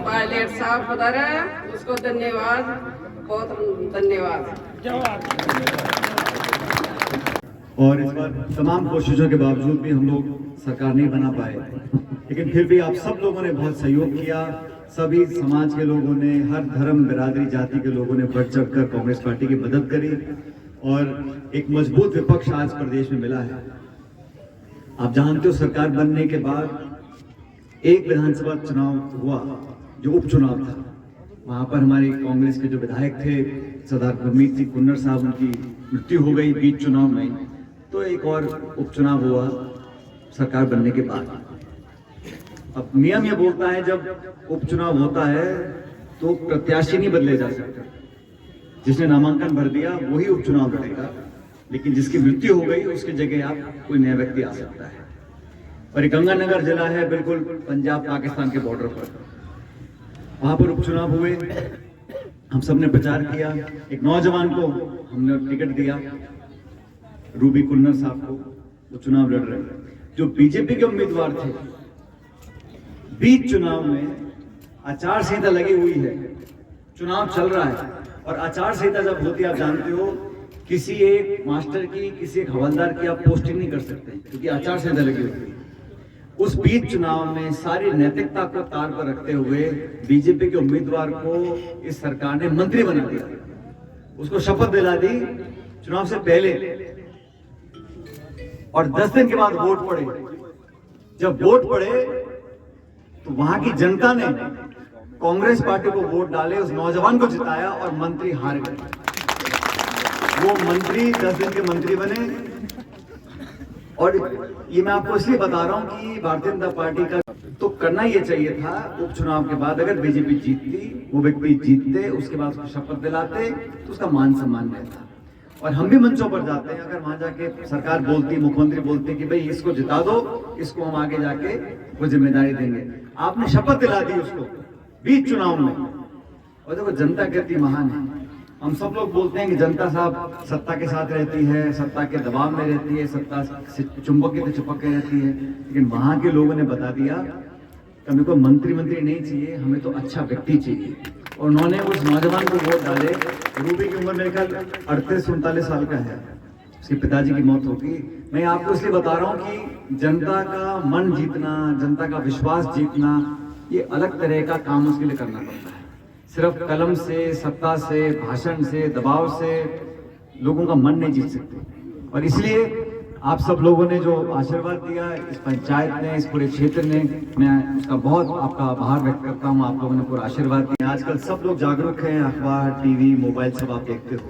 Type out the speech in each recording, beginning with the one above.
Pilot साहब बता रहे हैं, उसको धन्यवाद, बहुत धन्यवाद। और इस बार तमाम कोशिशों के बावजूद भी हम लोग सरकार नहीं बना पाए, लेकिन फिर भी आप सब लोगों ने बहुत सहयोग किया। सभी समाज के लोगों ने, हर धर्म बिरादरी जाति के लोगों ने बढ़ चढ़ कर कांग्रेस पार्टी की मदद करी और एक मजबूत विपक्ष आज प्रदेश में मिला है। आप जानते हो सरकार बनने के बाद एक विधानसभा चुनाव हुआ जो उपचुनाव था। वहां पर हमारे कांग्रेस के जो विधायक थे सरदार गुरमीत सिंह कुन्नर साहब, उनकी मृत्यु हो गई बीच चुनाव में, तो एक और उपचुनाव हुआ सरकार बनने के बाद। अब नियम ये बोलता है जब उपचुनाव होता है तो प्रत्याशी नहीं बदले जा सकते। जिसने नामांकन भर दिया वही उपचुनाव लड़ेगा, लेकिन जिसकी मृत्यु हो गई उसकी जगह आप कोई नया व्यक्ति आ सकता है। और ये गंगानगर जिला है बिल्कुल पंजाब पाकिस्तान के बॉर्डर पर, वहां पर उपचुनाव हुए। हम सबने प्रचार किया, एक नौजवान को हमने टिकट दिया, रूबी कुन्नर साहब को, वो चुनाव लड़ रहे जो बीजेपी के उम्मीदवार थे। बीच चुनाव में आचार संहिता लगी हुई है, चुनाव चल रहा है, और आचार संहिता जब होती है आप जानते हो, किसी एक मास्टर की, किसी एक हवलदार की आप पोस्टिंग नहीं कर सकते क्योंकि आचार संहिता लगी हुई है। उस बीच चुनाव में सारी नैतिकता को तार पर रखते हुए बीजेपी के उम्मीदवार को इस सरकार ने मंत्री बना दिया, उसको शपथ दिला दी चुनाव से पहले, और 10 दिन के बाद वोट पड़े। जब वोट पड़े तो वहां की जनता ने कांग्रेस पार्टी को वोट डाले, उस नौजवान को जिताया और मंत्री हार गए। वो मंत्री 10 दिन के मंत्री बने। और ये मैं आपको इसलिए बता रहा हूं कि भारतीय जनता पार्टी का तो करना ये चाहिए था, उपचुनाव के बाद अगर बीजेपी जीतती, वो व्यक्ति जीतते, उसके बाद उसको शपथ दिलाते तो उसका मान सम्मान रहता। और हम भी मंचों पर जाते हैं, अगर वहां जाके सरकार बोलती, मुख्यमंत्री बोलते कि भाई इसको जिता दो, इसको हम आगे जाके वो जिम्मेदारी देंगे। आपने शपथ दिला दी उसको बीच चुनाव में, और देखो जनता कहती महान है। हम सब लोग बोलते हैं कि जनता साहब सत्ता के साथ रहती है, सत्ता के दबाव में रहती है, सत्ता से चुंबक की चिपक के रहती है, लेकिन वहां के लोगों ने बता दिया कि हमें को मंत्री नहीं चाहिए, हमें तो अच्छा व्यक्ति चाहिए। और उन्होंने उस नौजवान को वोट डाले। रूबी की उम्र मेरे ख्याल 38-39 साल का है, उसके पिताजी की मौत होगी। मैं आपको इसलिए बता रहा हूँ कि जनता का मन जीतना, जनता का विश्वास जीतना, ये अलग तरह का काम उसके लिए करना पड़ता है। सिर्फ कलम से, सत्ता से, भाषण से, दबाव से लोगों का मन नहीं जीत सकते। और इसलिए आप सब लोगों ने जो आशीर्वाद दिया, इस पंचायत ने, इस पूरे क्षेत्र ने, मैं उसका बहुत आपका आभार व्यक्त करता हूँ। आप लोगों ने पूरा आशीर्वाद दिया। आजकल सब लोग जागरूक हैं, अखबार, टीवी, मोबाइल सब आप देखते हो।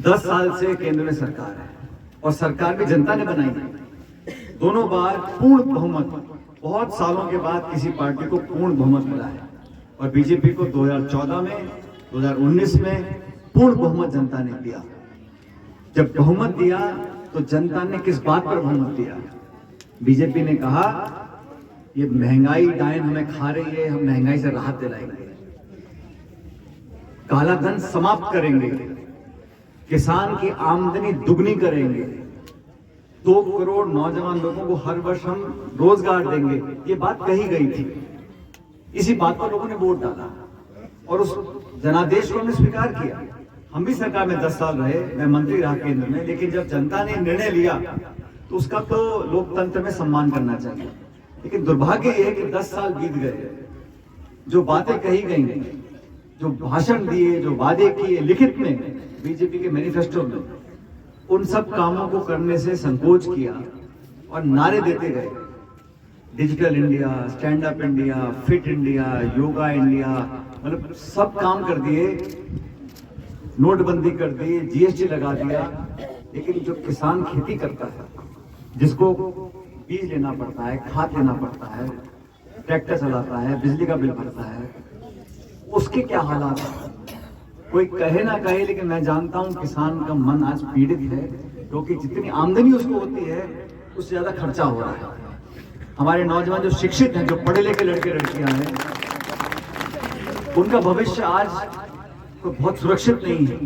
10 साल से केंद्र में सरकार है और सरकार भी जनता ने बनाई है। दोनों बार पूर्ण बहुमत, बहुत सालों के बाद किसी पार्टी को पूर्ण बहुमत मिला है। और बीजेपी को 2014 में, 2019 में पूर्ण बहुमत जनता ने दिया। जब बहुमत दिया तो जनता ने किस बात पर बहुमत दिया? बीजेपी ने कहा ये महंगाई डायन हमें खा रही है, हम महंगाई से राहत दिलाएंगे, काला धन समाप्त करेंगे, किसान की आमदनी दुगनी करेंगे, 2 करोड़ नौजवान लोगों को हर वर्ष हम रोजगार देंगे। ये बात कही गई थी। इसी बात पर लोगों ने वोट डाला और उस जनादेश को हमने स्वीकार किया। हम भी सरकार में 10 साल रहे, मैं मंत्री रहा केंद्र में, लेकिन जब जनता ने निर्णय लिया तो उसका तो लोकतंत्र में सम्मान करना चाहिए। लेकिन दुर्भाग्य यह है कि 10 साल बीत गए, जो बातें कही गई, जो भाषण दिए, जो वादे किए लिखित में बीजेपी के मैनिफेस्टो में, उन सब कामों को करने से संकोच किया और नारे देते गए। Digital India, stand up India, fit India, yoga India, मतलब सब काम कर दिए, नोटबंदी कर दी, जीएसटी लगा दिया। लेकिन जो किसान खेती करता है, जिसको बीज लेना पड़ता है, खाद लेना पड़ता है, ट्रैक्टर चलाता है, बिजली का बिल भरता है, उसके क्या हालात हैं? कोई कहे ना कहे, लेकिन मैं जानता हूं किसान का मन आज पीड़ित है, क्योंकि जितनी आमदनी उसको होती है उससे ज्यादा खर्चा हो रहा है। हमारे नौजवान जो शिक्षित हैं, जो पढ़े लिखे लड़के लड़कियां हैं, उनका भविष्य आज तो बहुत सुरक्षित नहीं है।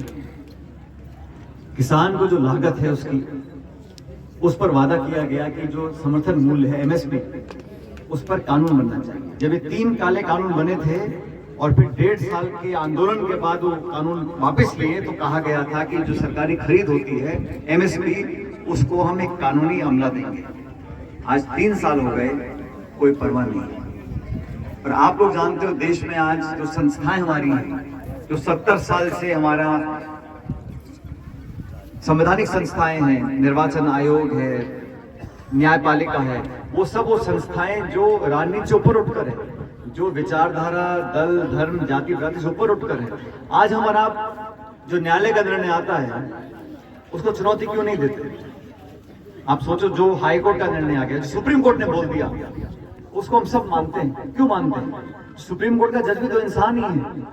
किसान को जो लागत है उसकी, उस पर वादा किया गया कि जो समर्थन मूल्य है एमएसपी, उस पर कानून बनना चाहिए। जब ये 3 काले कानून बने थे और फिर 1.5 साल के आंदोलन के बाद वो कानून वापस लिए, तो कहा गया था कि जो सरकारी खरीद होती है एमएसपी, उसको हम एक कानूनी अमला देंगे। आज 3 साल हो गए, कोई परवाह नहीं। और आप लोग जानते हो देश में आज जो संस्थाएं हमारी हैं, जो 70 साल से हमारा संवैधानिक संस्थाएं हैं, निर्वाचन आयोग है, न्यायपालिका है, वो सब वो संस्थाएं जो राजनीति से ऊपर उठकर है, जो विचारधारा, दल, धर्म, जाति जाति से ऊपर उठकर है। आज हमारा जो न्यायालय का निर्णय आता है उसको चुनौती क्यों नहीं देते? आप सोचो, जो हाई कोर्ट का निर्णय आ गया, जो सुप्रीम कोर्ट ने बोल दिया, उसको हम सब मानते हैं। क्यों मानते हैं? सुप्रीम कोर्ट का जज भी तो इंसान ही है,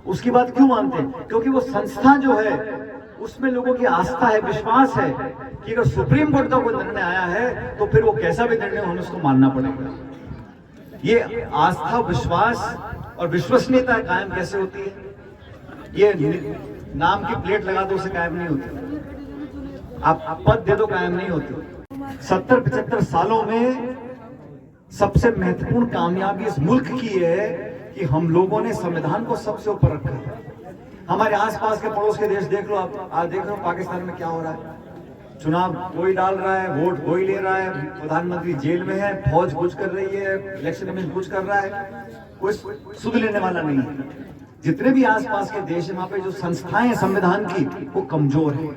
उसकी बात क्यों मानते हैं? क्योंकि वो संस्था जो है उसमें लोगों की आस्था है, विश्वास है कि अगर सुप्रीम कोर्ट का कोई निर्णय आया है तो फिर वो कैसा भी निर्णय हो, हमें उसको मानना पड़ेगा। ये आस्था, विश्वास और विश्वसनीयता कायम कैसे होती है? ये नाम की प्लेट लगा दो उसे कायम नहीं होती, आप पद दे दो कायम नहीं होती। 70-75 सालों में सबसे महत्वपूर्ण कामयाबी इस मुल्क की है कि हम लोगों ने संविधान को सबसे ऊपर रखा है। हमारे आसपास के पड़ोस के देश देख लो, आप आज देख लो पाकिस्तान में क्या हो रहा है। चुनाव कोई डाल रहा है, वोट कोई ले रहा है, प्रधानमंत्री जेल में है, फौज कुछ कर रही है, इलेक्शन में कुछ कर रहा है, कोई सुध लेने वाला नहीं है। जितने भी आसपास के देश है, वहां पे जो संस्थाएं संविधान की, वो कमजोर है।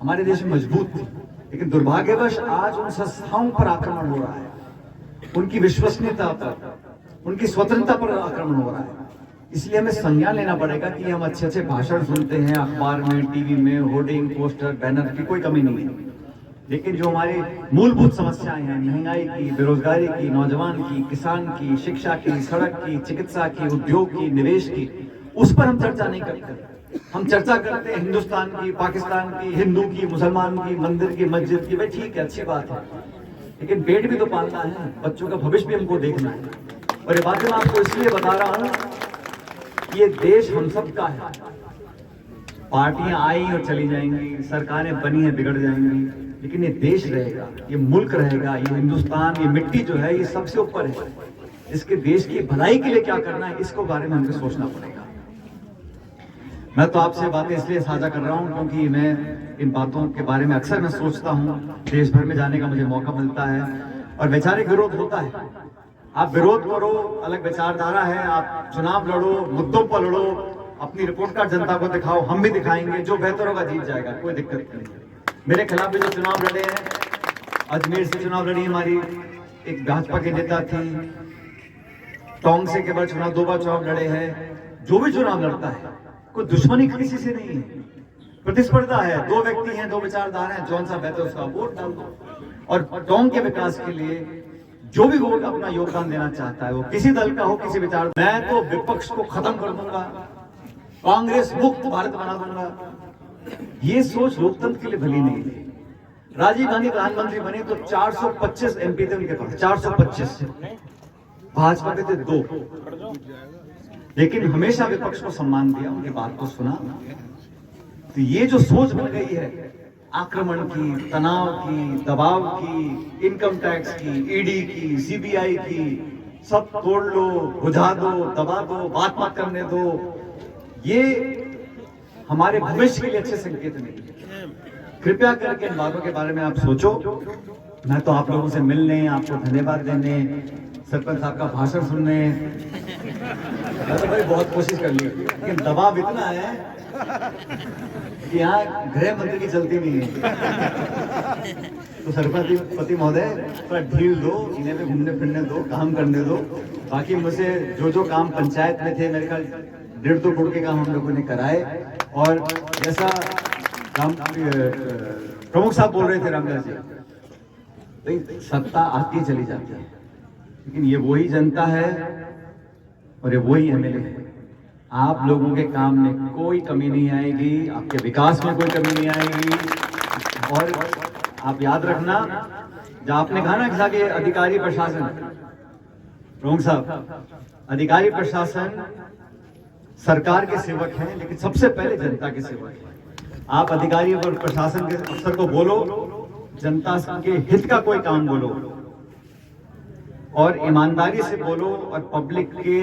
हमारे देश में मजबूत थी, लेकिन दुर्भाग्यवश आज उन संस्थाओं पर आक्रमण हो रहा है, उनकी विश्वसनीयता पर, उनकी स्वतंत्रता पर आक्रमण हो रहा है। इसलिए हमें संज्ञान लेना पड़ेगा कि हम अच्छे अच्छे भाषण सुनते हैं अखबार में, टीवी में, होर्डिंग, पोस्टर, बैनर की कोई कमी नहीं है, लेकिन जो हमारी मूलभूत समस्याएं हैं, महंगाई की, बेरोजगारी की, नौजवान की, किसान की, शिक्षा की, सड़क की, चिकित्सा की, उद्योग की, निवेश की, उस पर हम चर्चा नहीं करते। हम चर्चा करते हैं हिंदुस्तान की, पाकिस्तान की, हिंदू की, मुसलमान की, मंदिर की, मस्जिद की। भाई ठीक है, अच्छी बात है, लेकिन पेट भी तो पालना है, बच्चों का भविष्य भी हमको देखना है। और ये बातें मैं आपको इसलिए बता रहा हूं, ये देश हम सब का है। पार्टियां आई और चली जाएंगी, सरकारें बनी है, बिगड़ जाएंगी, लेकिन ये देश रहेगा, ये मुल्क रहेगा, ये हिंदुस्तान, ये मिट्टी जो है, ये सबसे ऊपर है। इसके देश की भलाई के लिए क्या करना है, इसको बारे में हमें सोचना पड़ेगा। मैं तो आपसे बातें इसलिए साझा कर रहा हूं क्योंकि मैं इन बातों के बारे में अक्सर मैं सोचता हूं। देश भर में जाने का मुझे मौका मिलता है और वैचारिक विरोध होता है। आप विरोध करो, अलग विचारधारा है, आप चुनाव लड़ो, मुद्दों पर लड़ो, अपनी रिपोर्ट कार्ड जनता को दिखाओ, हम भी दिखाएंगे, जो बेहतर होगा जीत जाएगा, कोई दिक्कत नहीं। मेरे खिलाफ भी जो चुनाव लड़े हैं, अजमेर से चुनाव लड़ी हमारी एक भाजपा के नेता थी, टोंक से केवल चुनाव 2 बार चुनाव लड़े हैं। जो भी चुनाव लड़ता है, कोई दुश्मनी किसी से नहीं है, प्रतिस्पर्धा है, 2 व्यक्ति हैं, 2 विचारधारा हैं, जौन सा बेहतर उसका वोट डाल दो। और टोंक के विकास के लिए जो भी वोट अपना योगदान देना चाहता है, वो किसी दल का हो, किसी विचार, मैं तो विपक्ष को खत्म कर दूंगा, कांग्रेस मुक्त भारत बना दूंगा। ये सोच लोकतंत्र के लिए भली नहीं थी। राजीव गांधी प्रधानमंत्री बने तो 425 एमपी थे उनके पास, 425, भाजपा के थे 2, लेकिन हमेशा विपक्ष को सम्मान दिया, उनकी बात को सुना। तो ये जो सोच बन गई है आक्रमण की, तनाव की, दबाव की, इनकम टैक्स की, ईडी की, सीबीआई की, सब तोड़ लो, बुझा दो, दबा दो, बात मत करने दो, ये हमारे भविष्य के लिए अच्छे संकेत नहीं। कृपया करके इन बातों के बारे में आप सोचो। मैं तो आप लोगों से मिलने, आपको धन्यवाद देने, सरपंच साहब का भाषण सुनने मैं तो भाई बहुत कोशिश कर ली, लेकिन दबाव इतना है कि यहाँ गृह मंत्री की चलती नहीं है। तो सरपंच महोदय थोड़ा ढील दो, इन्हें भी घूमने फिरने दो, काम करने दो। बाकी मुझे जो काम पंचायत में थे, मेरे ख्याल 1.5-2 करोड़ के काम हम लोगों ने कराए। और जैसा प्रमुख साहब बोल रहे थे, रामदास जी, भाई सत्ता आती चली जाती है, लेकिन ये वही जनता है और ये वही एमएलए है। आप लोगों के काम में कोई कमी नहीं आएगी, आपके विकास में कोई कमी नहीं आएगी। और आप याद रखना, जब आपने कहा ना कि अधिकारी प्रशासन, रोंग साहब, अधिकारी प्रशासन सरकार के सेवक हैं, लेकिन सबसे पहले जनता के सेवक हैं। आप अधिकारी और प्रशासन के अफसर को बोलो, जनता के हित का कोई काम बोलो और ईमानदारी से बोलो और पब्लिक के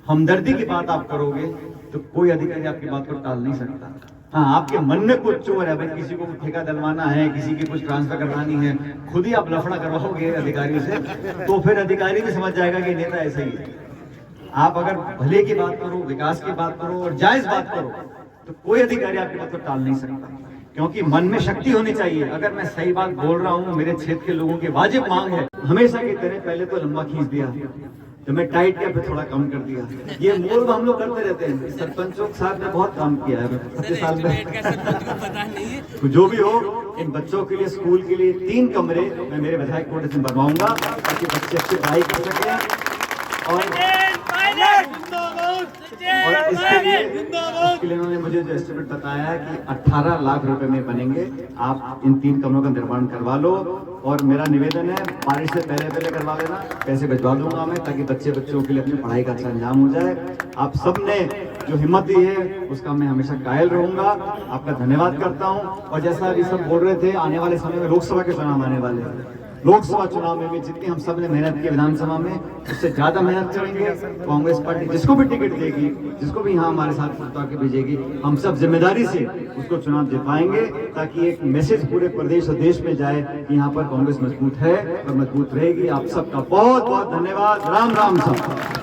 हमदर्दी की बात आप करोगे तो कोई अधिकारी आपकी बात को टाल नहीं सकता। हाँ, आपके मन में कुछ चोर है, भाई किसी को ठेका दिलवाना है, किसी की कुछ ट्रांसफर करवानी है, खुद ही आप लफड़ा करवाओगे अधिकारियों से, तो फिर अधिकारी भी समझ जाएगा कि नेता ऐसे ही है। आप अगर भले की बात करो, विकास की बात करो और जायज बात करो तो कोई अधिकारी आपकी बात को टाल नहीं सकता, क्योंकि मन में शक्ति होनी चाहिए। अगर मैं सही बात बोल रहा हूँ, मेरे क्षेत्र के लोगों की वाजिब मांग है, हमेशा की तरह पहले तो लंबा खींच दिया, जब मैं टाइट किया फिर थोड़ा कम कर दिया। ये मोल हम लोग करते रहते हैं। सरपंचों के साथ में बहुत काम किया है 25 साल में। तो जो भी हो, इन बच्चों के लिए स्कूल के लिए 3 कमरे मैं मेरे विधायक कोटे से बनवाऊंगा ताकि बच्चे अच्छी पढ़ाई कर सकें। और इसके लिए उन्होंने मुझे जो एस्टिमेट बताया है कि 18 लाख रुपए में बनेंगे। आप इन 3 कमरों का निर्माण करवा लो और मेरा निवेदन है, बारिश से पहले करवा लेना, पैसे भिजवा दूंगा मैं, ताकि बच्चों के लिए अपनी पढ़ाई का अच्छा अंजाम हो जाए। आप सब ने जो हिम्मत दी है उसका मैं हमेशा कायल रहूंगा। आपका धन्यवाद करता हूं। और जैसा अभी सब बोल रहे थे, आने वाले समय में लोकसभा के चुनाव आने वाले हैं। लोकसभा चुनाव में भी जितनी हम सब ने मेहनत की विधानसभा में, उससे ज्यादा मेहनत करेंगे। कांग्रेस पार्टी जिसको भी टिकट देगी, जिसको भी यहाँ हमारे साथ उतार के भेजेगी, हम सब जिम्मेदारी से उसको चुनाव जितवाएंगे, ताकि एक मैसेज पूरे प्रदेश और देश में जाए कि यहाँ पर कांग्रेस मजबूत है और मजबूत रहेगी। आप सबका बहुत बहुत धन्यवाद। राम राम साहब।